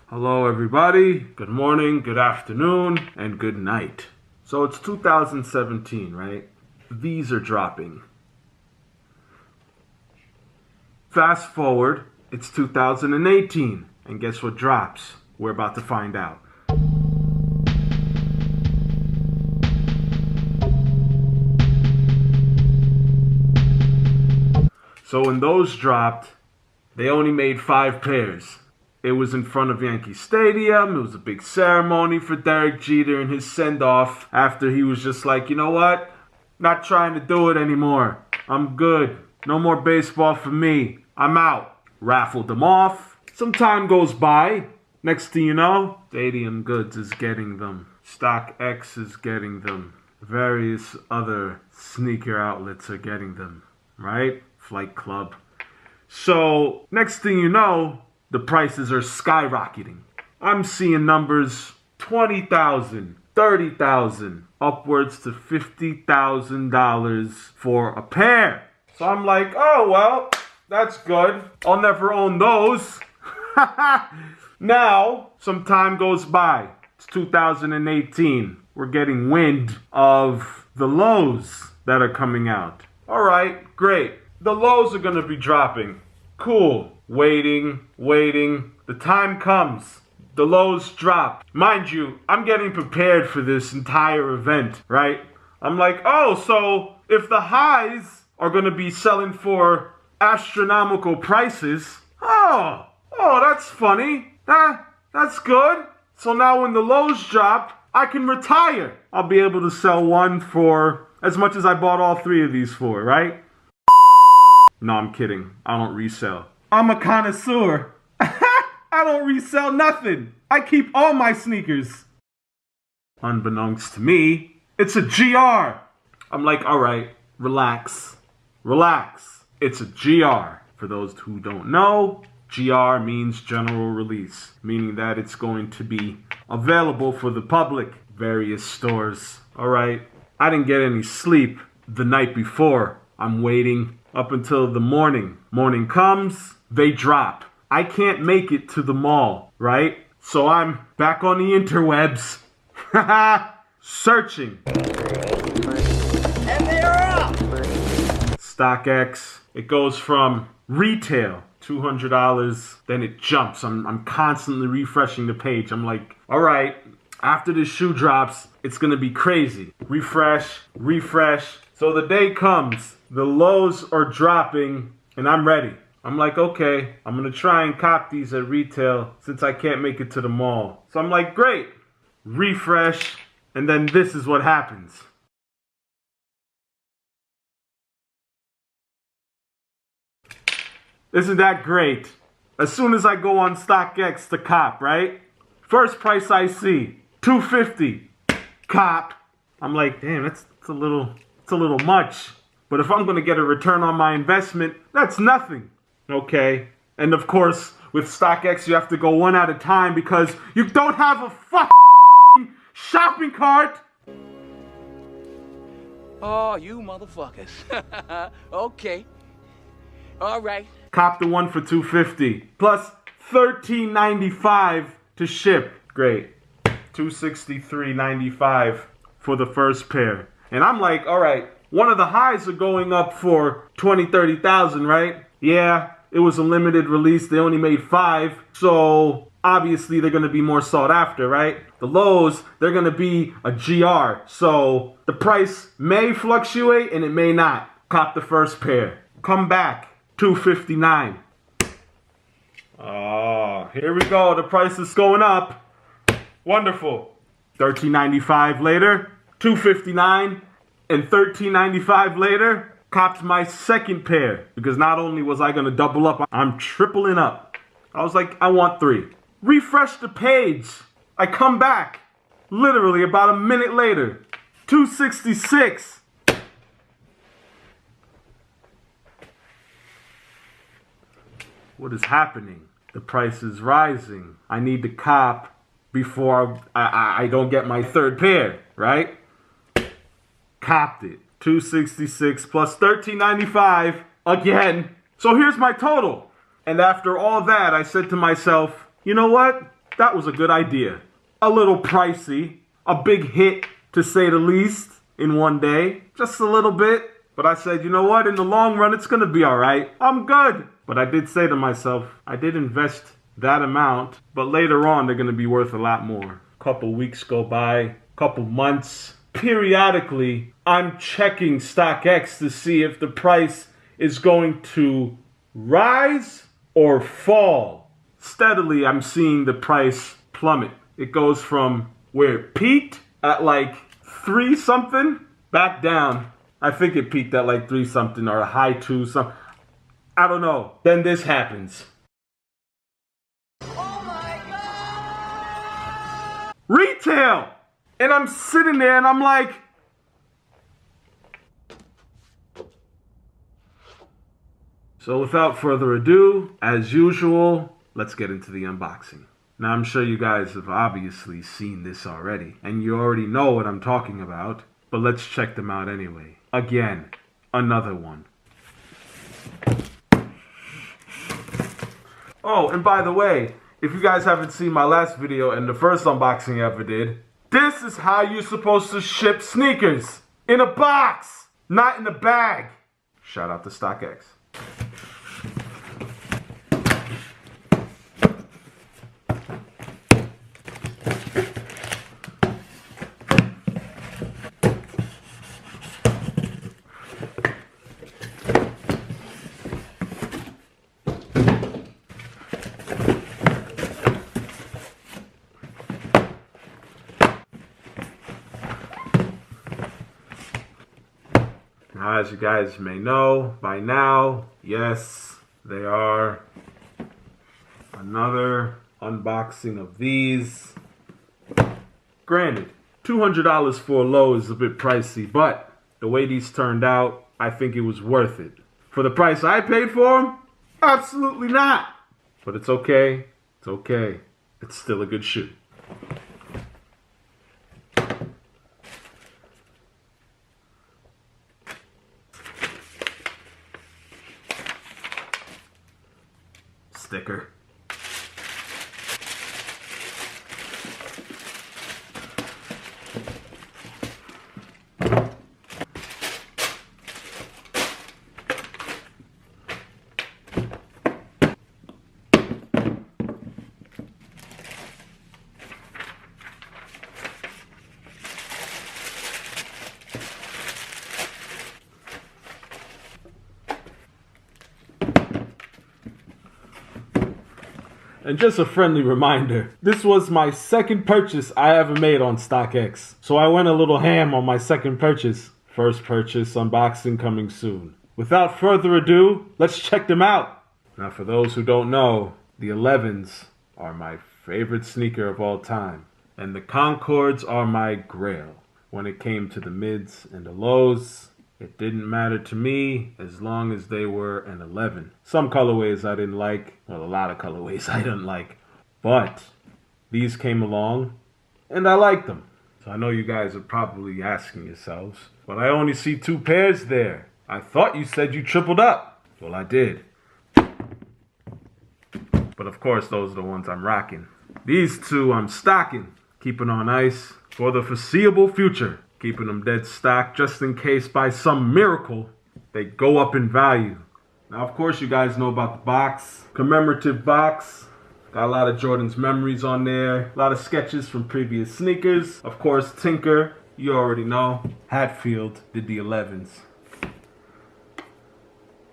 Hello everybody, good morning, good afternoon, and good night. So it's 2017, right? These are dropping. Fast forward, it's 2018, and guess what drops? We're about to find out. So when those dropped, they only made 5 pairs. It was in front of Yankee Stadium. It was a big ceremony for Derek Jeter and his send-off after he was just like, you know what? Not trying to do it anymore. I'm good. No more baseball for me. I'm out. Raffled them off. Some time goes by. Next thing you know, Stadium Goods is getting them. Stockx is getting them. Various other sneaker outlets are getting them. Right? Flight Club. So, next thing you know, the prices are skyrocketing. I'm seeing numbers 20,000, 30,000, upwards to $50,000 for a pair. So I'm like, oh, well, that's good. I'll never own those. Now, some time goes by. It's 2018. We're getting wind of the lows that are coming out. All right, great. The lows are going to be dropping. Cool. Waiting. The time comes. The lows drop. Mind you, I'm getting prepared for this entire event, right? I'm like, oh, so if the highs are going to be selling for astronomical prices, oh, that's funny. That's good. So now when the lows drop, I can retire. I'll be able to sell one for as much as I bought all 3 of these for, right? No, I'm kidding. I don't resell. I'm a connoisseur. I don't resell nothing. I keep all my sneakers. Unbeknownst to me, it's a GR. I'm like, all right, relax. It's a GR. For those who don't know, GR means general release, meaning that it's going to be available for the public. Various stores. All right, I didn't get any sleep the night before. I'm waiting up until the morning. Morning comes, they drop. I can't make it to the mall, right? So I'm back on the interwebs, searching. And they're up! Stockx, it goes from retail, $200, then it jumps. I'm constantly refreshing the page. I'm like, all right, after this shoe drops, it's gonna be crazy. Refresh. So the day comes, the lows are dropping, and I'm ready. I'm like, okay, I'm gonna try and cop these at retail since I can't make it to the mall. So I'm like, great, refresh, and then this is what happens. Isn't that great? As soon as I go on StockX to cop, right? First price I see, $250. Cop. I'm like, damn, it's a little much. But if I'm going to get a return on my investment, that's nothing. Okay? And of course, with StockX, you have to go one at a time because you don't have a fucking shopping cart. Oh, you motherfuckers. Okay. All right. Cop the one for $250 plus $13.95 to ship. Great. $263.95 for the first pair. And I'm like, all right, one of the highs are going up for 30,000, right? Yeah, it was a limited release. They only made 5. So obviously they're going to be more sought after, right? The lows, they're going to be a GR. So the price may fluctuate and it may not. Cop the first pair. Come back. $259. Oh, here we go. The price is going up. Wonderful. $13.95 later, $259, and $13.95 later, copped my second pair. Because not only was I going to double up, I'm tripling up. I was like, I want 3. Refresh the page. I come back. Literally about a minute later, $266. What is happening? The price is rising. I need to cop before I don't get my third pair, right? Copped it. $266 plus $13.95 again. So here's my total. And after all that, I said to myself, you know what? that was a good idea. A little pricey, a big hit to say the least in one day, just a little bit. But I said, you know what, in the long run, it's gonna be all right. I'm good. But I did say to myself, I did invest that amount, but later on, they're gonna be worth a lot more. Couple weeks go by, couple months. Periodically, I'm checking Stockx to see if the price is going to rise or fall. Steadily, I'm seeing the price plummet. It goes from where it peaked at like 3 something back down. I think it peaked at like 3 something or a high 2 something. I don't know. Then this happens. Oh my God! Retail! And I'm sitting there and I'm like, so without further ado, as usual, let's get into the unboxing. Now I'm sure you guys have obviously seen this already, and you already know what I'm talking about, but let's check them out anyway. Again, another one. Oh, and by the way, if you guys haven't seen my last video and the first unboxing I ever did, this is how you're supposed to ship sneakers. In a box, not in a bag. Shout out to Stockx. Now, as you guys may know by now, yes, they are another unboxing of these. Granted, $200 for a low is a bit pricey, but the way these turned out, I think it was worth it. For the price I paid for them, absolutely not. But it's okay. It's okay. It's still a good shoe. Sticker. And just a friendly reminder, this was my second purchase I ever made on Stockx. So I went a little ham on my second purchase. First purchase unboxing coming soon. Without further ado, let's check them out. Now for those who don't know, the 11s are my favorite sneaker of all time. And the Concords are my grail. When it came to the mids and the lows, it didn't matter to me as long as they were an 11. Some colorways I didn't like. Well, a lot of colorways I didn't like. But these came along and I liked them. So I know you guys are probably asking yourselves, but I only see 2 pairs there. I thought you said you tripled up. Well, I did. But of course, those are the ones I'm rocking. These 2 I'm stocking, keeping on ice for the foreseeable future. Keeping them dead stock just in case by some miracle they go up in value. Now, of course, you guys know about the box. Commemorative box. Got a lot of Jordan's memories on there. A lot of sketches from previous sneakers. Of course, Tinker, you already know. Hatfield did the 11s.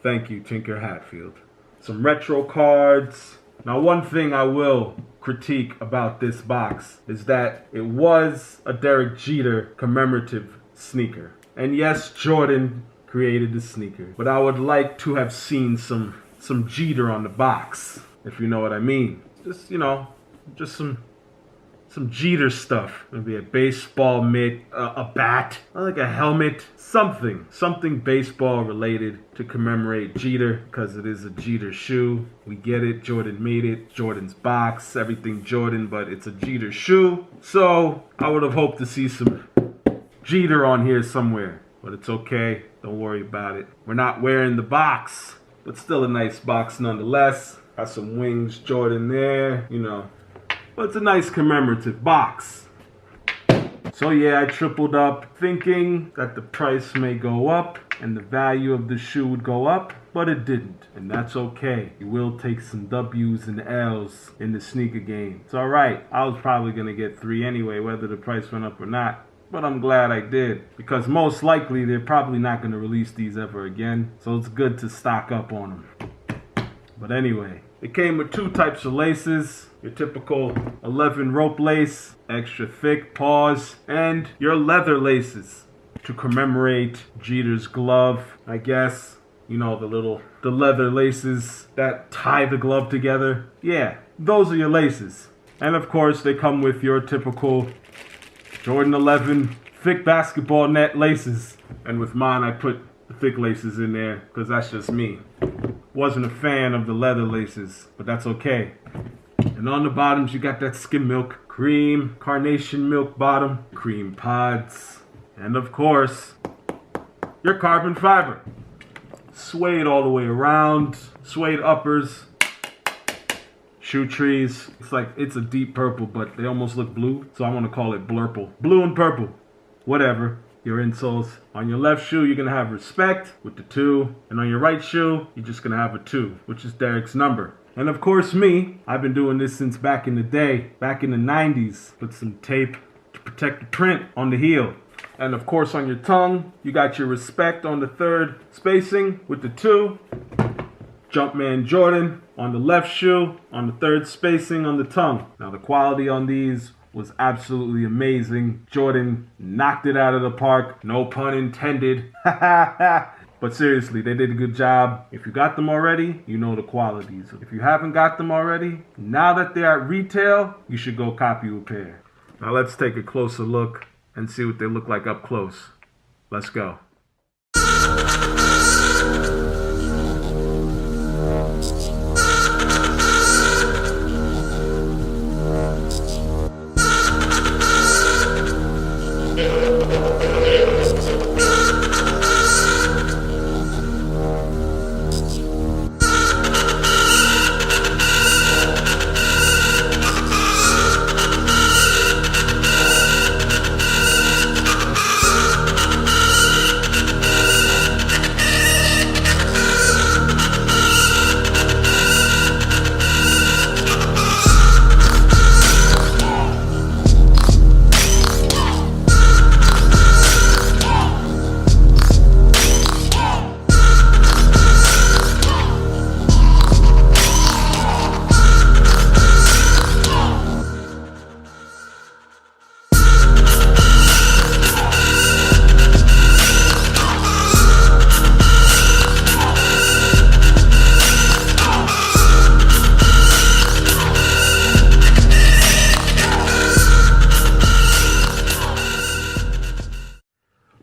Thank you, Tinker Hatfield. Some retro cards. Now, one thing I will critique about this box is that it was a Derek Jeter commemorative sneaker. And yes, Jordan created the sneaker, but I would like to have seen some Jeter on the box, if you know what I mean. Just, you know, just some Jeter stuff. Maybe a baseball mitt, a bat, like a helmet, something baseball related to commemorate Jeter, because it is a Jeter shoe. We get it, Jordan made it, Jordan's box, everything Jordan, but it's a Jeter shoe. So I would have hoped to see some Jeter on here somewhere, but it's okay, don't worry about it. We're not wearing the box, but still a nice box nonetheless. Got some wings Jordan there, you know. But it's a nice commemorative box. So yeah, I tripled up thinking that the price may go up and the value of the shoe would go up, but it didn't. And that's okay. You will take some W's and L's in the sneaker game. It's alright. I was probably going to get 3 anyway, whether the price went up or not. But I'm glad I did, because most likely they're probably not going to release these ever again. So it's good to stock up on them. But anyway, it came with 2 types of laces. Your typical 11 rope lace, extra thick paws, and your leather laces to commemorate Jeter's glove, I guess. You know, the leather laces that tie the glove together. Yeah, those are your laces. And of course, they come with your typical Jordan 11 thick basketball net laces. And with mine, I put the thick laces in there because that's just me. Wasn't a fan of the leather laces, but that's okay. And on the bottoms, you got that skim milk, cream, carnation milk bottom, cream pods, and of course, your carbon fiber. Suede all the way around, suede uppers, shoe trees. It's a deep purple, but they almost look blue, so I want to call it blurple. Blue and purple, whatever. Your insoles. On your left shoe, you're going to have respect with the 2, and on your right shoe, you're just going to have a 2, which is Derek's number. And of course me, I've been doing this since back in the day, back in the 90s. Put some tape to protect the print on the heel. And of course on your tongue, you got your respect on the 3rd spacing with the 2. Jumpman Jordan on the left shoe, on the 3rd spacing on the tongue. Now the quality on these was absolutely amazing. Jordan knocked it out of the park, no pun intended. But seriously, they did a good job. If you got them already, you know the qualities. If you haven't got them already, now that they're at retail, you should go copy a pair. Now let's take a closer look and see what they look like up close. Let's go.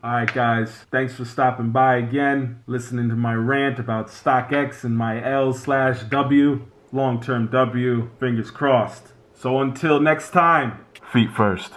Alright guys, thanks for stopping by again, listening to my rant about Stockx and my L/W, long-term W, fingers crossed. So until next time, feet first.